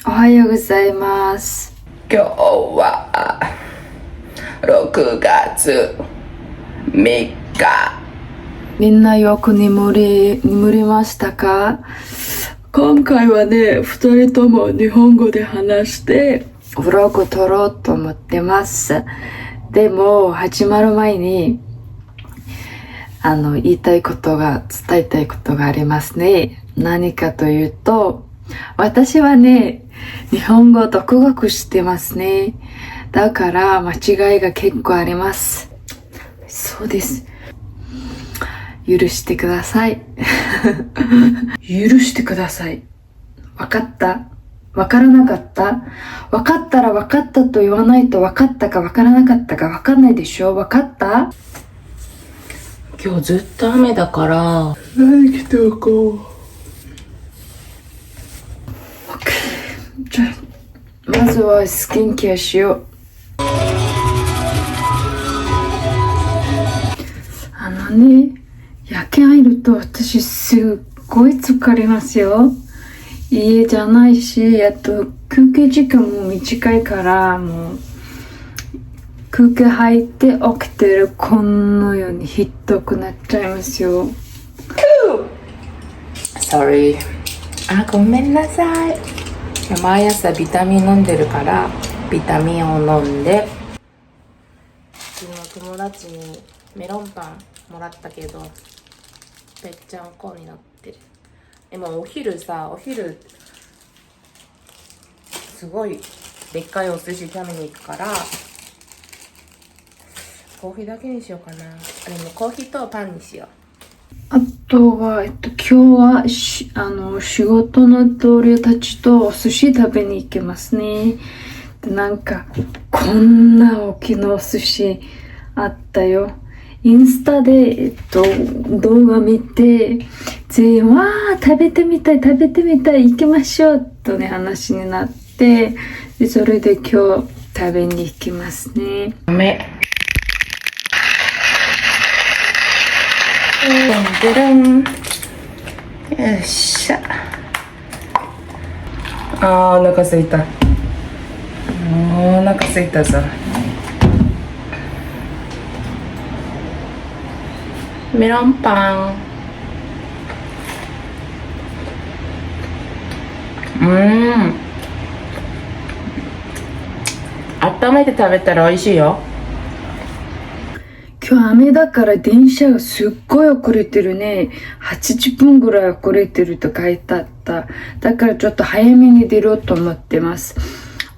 おはようございます。今日は6月3日。みんなよく眠りましたか？今回はね、2人とも日本語で話してブログ撮ろうと思ってます。でも始まる前に言いたいことが、伝えたいことがありますね。何かというと、私はね、日本語独学してますね。だから間違いが結構あります。そうです。許してください。許してください。わかった？わからなかった？わかったらわかったと言わないとわかったかわからなかったかわかんないでしょ？わかった？今日ずっと雨だから何着ておこう。じゃあまずはスキンケアしよう。夜景入ると私すっごい疲れますよ。家じゃないし、あと休憩時間も短いから、もう空気入って起きてるこのようにひどくなっちゃいますよ。Sorry。ごめんなさい。毎朝ビタミン飲んでるからビタミンを飲んで、昨日友達にメロンパンもらったけどぺっちゃんこになってる。でもお昼すごいでっかいお寿司食べに行くからコーヒーだけにしようかな。でもコーヒーとパンにしよう。あとは、今日は仕事の同僚たちとお寿司食べに行けますね。で、なんか、こんな大きなお寿司あったよ。インスタで、動画見て、全員、わー、食べてみたい、行きましょう、とね、話になって、で、それで今日食べに行きますね。でるん。よっしゃ。お腹すいた。お腹すいたぞ。メロンパン。温めて食べたら美味しいよ。今日雨だから電車がすっごい遅れてるね。80分ぐらい遅れてると書いてあった。だからちょっと早めに出ろうと思ってます。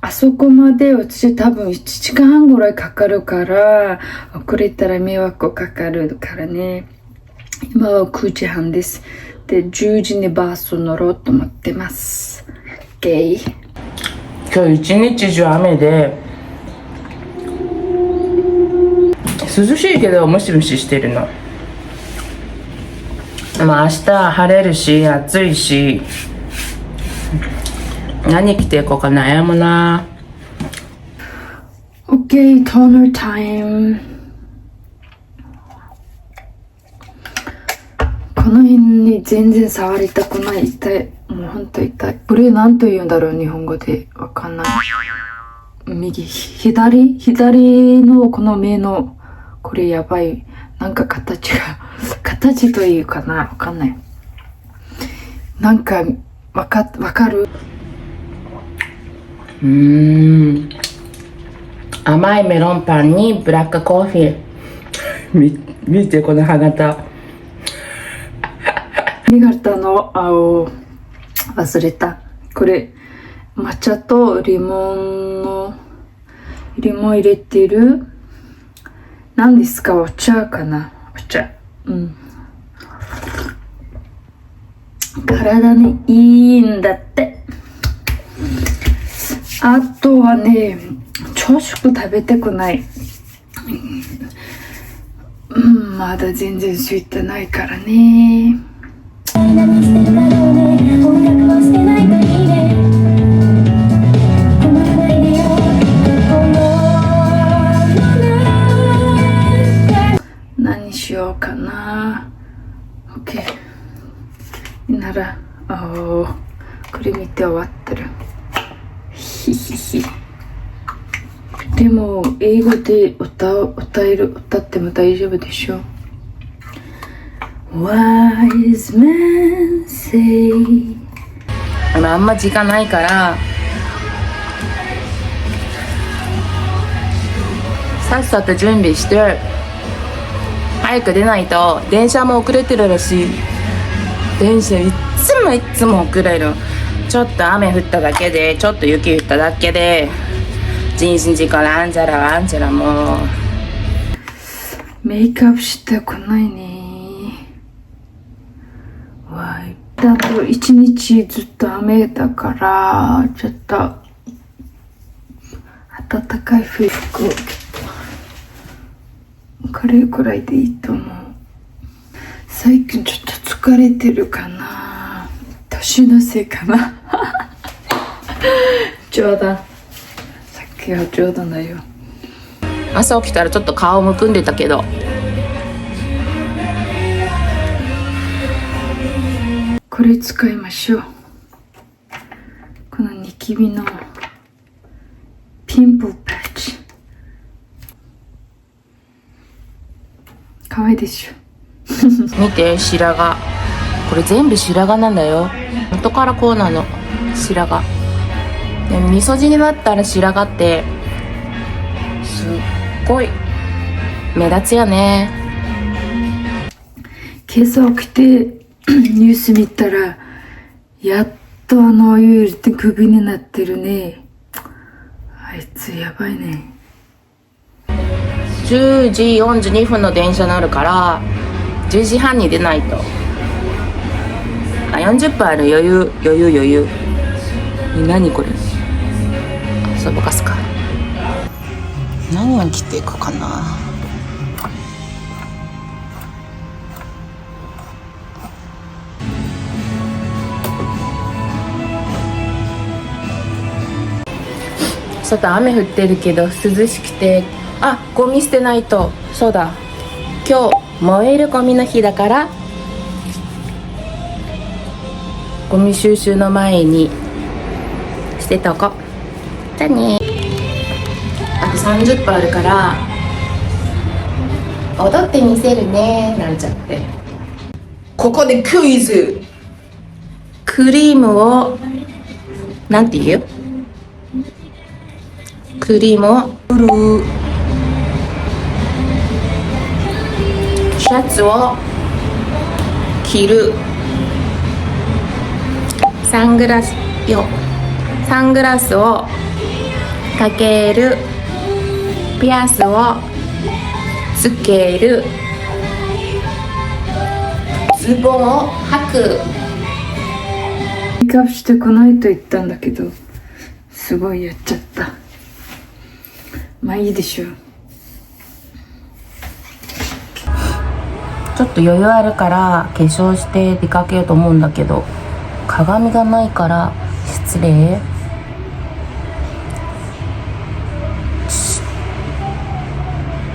あそこまで私多分1時間半ぐらいかかるから、遅れたら迷惑かかるからね。今は9時半です。で、10時にバス乗ろうと思ってます。OK。今日一日中雨で、涼しいけどムシムシしてるの。まあ明日晴れるし暑いし、何着ていこうか悩むな。 OK、トーナータイム。この辺に全然触りたくない。痛い。もうほんと痛い。これ何と言うんだろう、日本語で。わかんない。左のこの目の、これやばい。なんか形というかな、わかんない。なんか、わかる？甘いメロンパンにブラックコーヒー。見てこの歯型。新潟の青、忘れた。これ、抹茶とリモン入れてる。何ですか？お茶かな？お茶。体にいいんだって。あとはね、朝食食べたくない。まだ全然空いてないからね。何しようかな。 OK なら、これ見て終わってる。ひひひ。でも英語で歌っても大丈夫でしょ。Wise men say。 あんま時間ないからさっさと準備して早く出ないと電車も遅れてるらしい。電車いつも遅れる。ちょっと雨降っただけで、ちょっと雪降っただけで人身事故なんちゃらわんちゃら。もうメイクアップしたくないね。だと一日ずっと雨だからちょっと暖かい服これくらいでいいと思う。最近ちょっと疲れてるかな。年のせいかな。冗談。さっきは冗談だよ。朝起きたらちょっと顔むくんでたけど、これ使いましょう。このニキビのピンプルパッチ。かわいいでしょ。見て白髪。これ全部白髪なんだよ。元からこうなの、白髪。でみそじになったら白髪ってすっごい目立つよね。今朝起きてニュース見たらやっとお湯入れてクビになってるね。あいつやばいね。10時42分の電車乗るから10時半に出ないと。40分ある。余裕。何これ、遊ぼかすか。何を着ていくかな。外雨降ってるけど涼しくて、ゴミ捨てないと。そうだ、今日燃えるゴミの日だからゴミ収集の前に捨てとこ。じゃあね。あと30分あるから踊ってみせるねなんちゃって。ここでクイズ。クリームをなんて言う？クリームを塗る。シャツを着る。サングラスをかける。ピアスをつける。ズボンを履く。メイクアップしてこないと言ったんだけどすごいやっちゃった。まあいいでしょう。ちょっと余裕あるから化粧して出かけようと思うんだけど、鏡がないから失礼。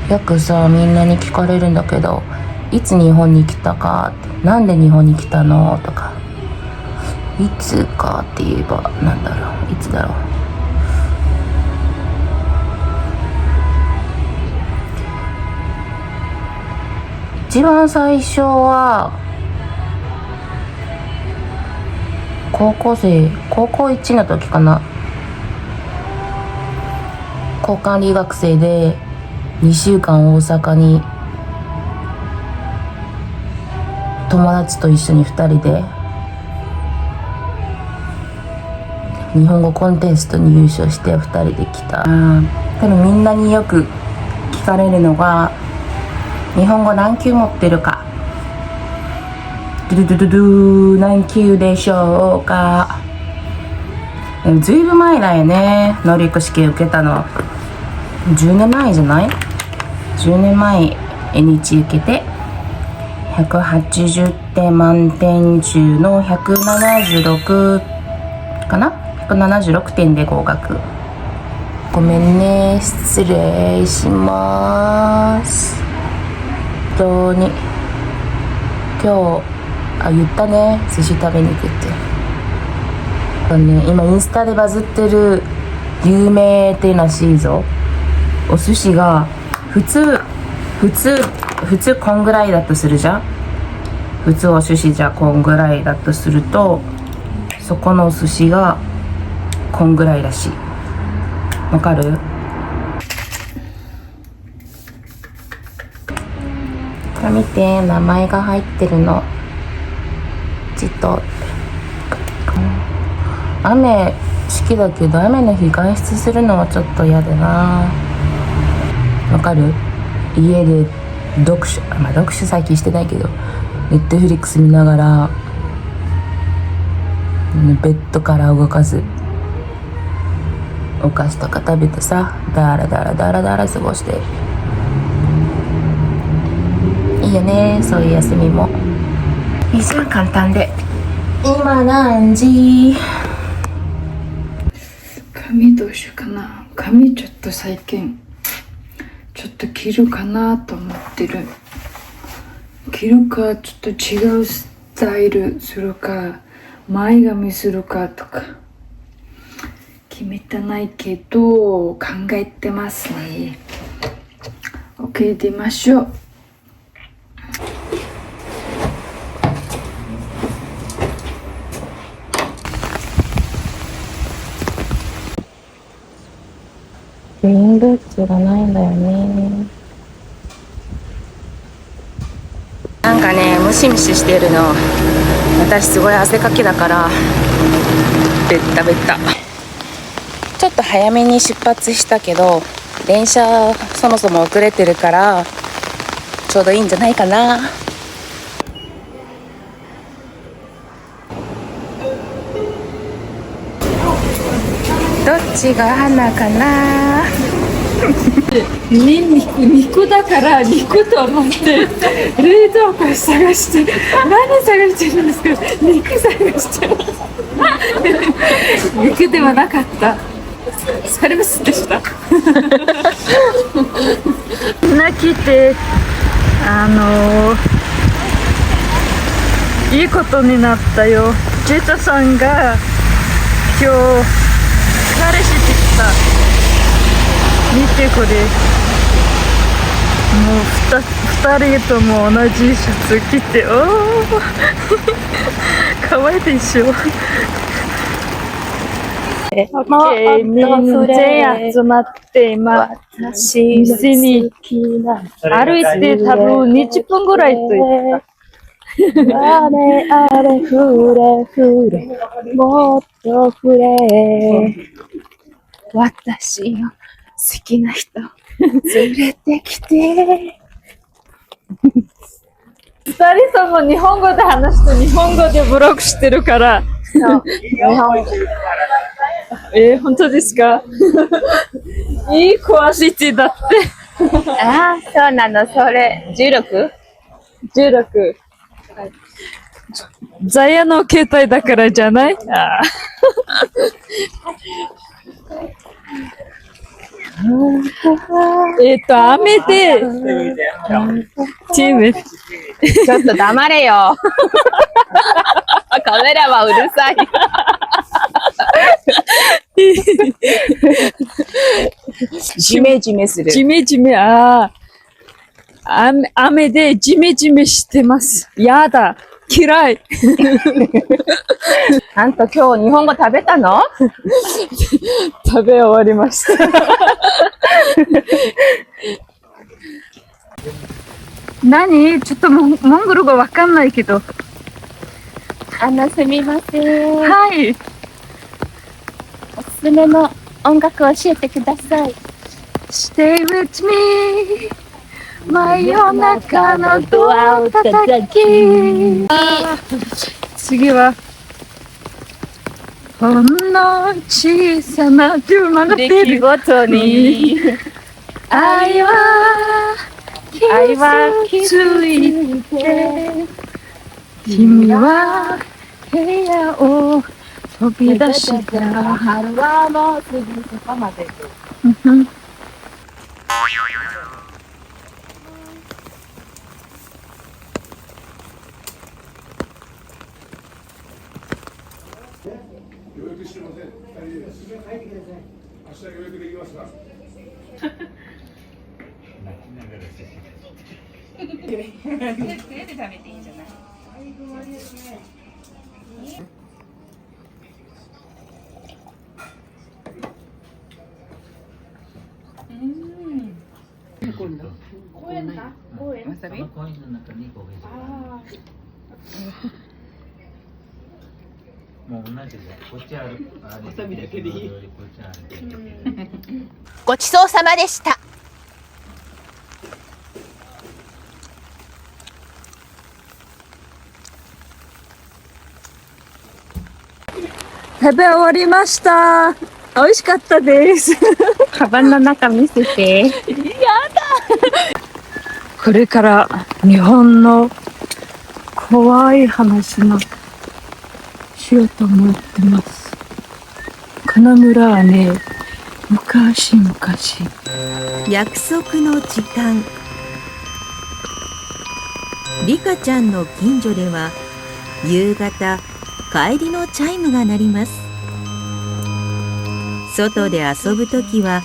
よくさ、みんなに聞かれるんだけど、いつ日本に来たかって、なんで日本に来たのとか、いつかって言えばなんだろう、いつだろう。一番最初は高校1の時かな。交換留学生で2週間大阪に友達と一緒に2人で日本語コンテストに優勝して2人で来た。でもみんなによく聞かれるのが、日本語何級持ってるか。ドゥドゥドゥドゥ何級でしょうか。ずいぶん前だよね、能力試験受けたの。10年前じゃない？ 10 年前 NH 受けて180点満点中の176かな、176点で合格。ごめんね、失礼します。本当に今日言ったね、寿司食べに行くって。今インスタでバズってる有名ってらしいぞ。お寿司が普通こんぐらいだとするじゃん。普通お寿司じゃこんぐらいだとすると、そこのお寿司がこんぐらいらしい。わかる？これ見て、名前が入ってるの。ちと雨好きだけど、雨の日外出するのはちょっと嫌だな。わかる？家で読書最近してないけど、ネットフリックス見ながらベッドから動かず、お菓子とか食べてさ、だらだら過ごして、いいよね、そういう休みも。いいじゃん、簡単で。今何時？髪どうしようかな。髪ちょっと最近ちょっと切るかなと思ってる。切るか、ちょっと違うスタイルするか、前髪するかとか決めてないけど考えてますね。 OK、 出ましょう。レインブーツがないんだよね。なんかね、ムシムシしてるの。私すごい汗かきだからベッタベッタ。ちょっと早めに出発したけど、電車そもそも遅れてるからちょうどいいんじゃないかな。どっちが花かな。肉だから肉と思って冷蔵庫探して、何探してるんですか？肉探してる。肉ではなかった。サルブスでした。泣きていいことになったよ。ジェタさんが今日彼氏できた。見てこれ、もう2人とも同じシャツ着て、おー可愛いでしょ。みんな集まって今店に歩いて多分20分ぐらいと言った。あれあれふれふれもっとふれ、私の好きな人連れてきて。二人とも日本語で話して日本語でブログしてるから。日本本当ですか？いいクオリティだって。ああ、そうなの。それ 16？16。ザヤの携帯だからじゃない？あ雨でチームちょっと黙れよ。カメラはうるさい。ジメジメする。ジメジメ、雨でジメジメしてます。やだ、嫌い。あんた今日日本語食べたの？食べ終わりました。何？ちょっとモンゴル語わかんないけど。すみません。はい。おすすめの音楽を教えてください。Stay with me。真夜中のドアを叩き。次はほんの小さな出来事に愛は気づいて、君は部屋を飛び出した。春はもうすぐそこまで。手で食べていいんじゃない？公園だ。公園。わさび。コインの中にこうあもう同じで、こっちある。わさびだけでいい。こっちある。ごちそうさまでした。食べ終わりました。美味しかったです。カバンの中見せて。これから日本の怖い話のしようと思ってます。この村はね、昔々約束の時間。リカちゃんの近所では夕方帰りのチャイムが鳴ります。外で遊ぶときは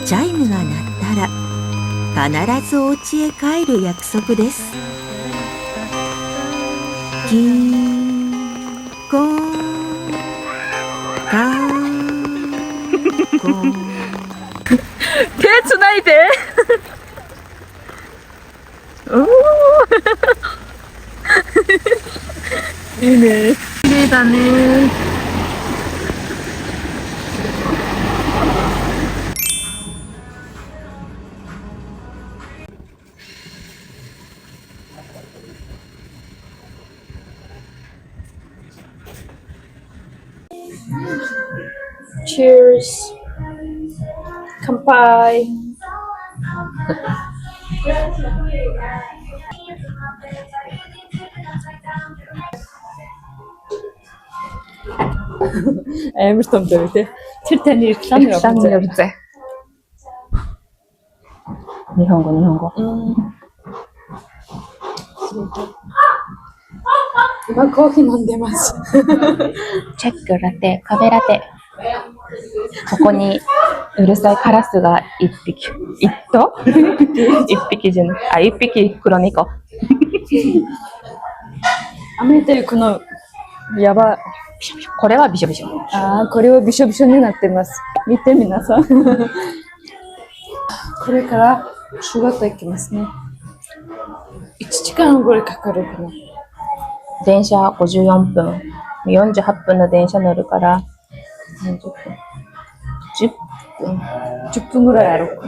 チャイムが鳴ったら必ずお家へ帰る約束です。キンコンカンコン手つないで。いいね。綺麗だね。Cheers. 乾杯。Аймарсан дээр тий. Тэр таны санал явцаа. 日本語日本語。今コーヒー飲んでます。チェックラテ、カフェラテ。ここにうるさいカラスが一匹。一頭一匹じゃない。あ、一匹黒猫。雨というこのやば。これはびしょびしょ。ああ、これはびしょびしょになってます。見て皆さん。これから仕事行きますね。1時間ぐらいかかるかな。電車54分。48分の電車乗るから何十分 ?10 分。10分ぐらいある。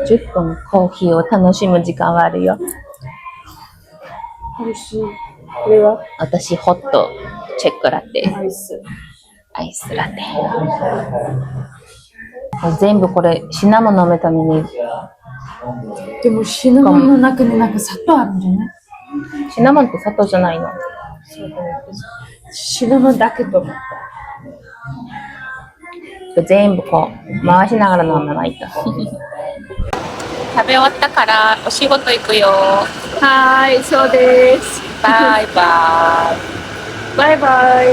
10分コーヒーを楽しむ時間はあるよ。美味しい。これは私、ホットチェックラテ。アイス。アイスラテ。全部これ、シナモン飲むために。でもシナモンの中になんか砂糖あるんじゃない？シナモンって砂糖じゃないの？シナモンだけと思った。全部こう、回しながら飲まないと。食べ終わったからお仕事行くよ。はい、そうです。バイバイ。バイバイ。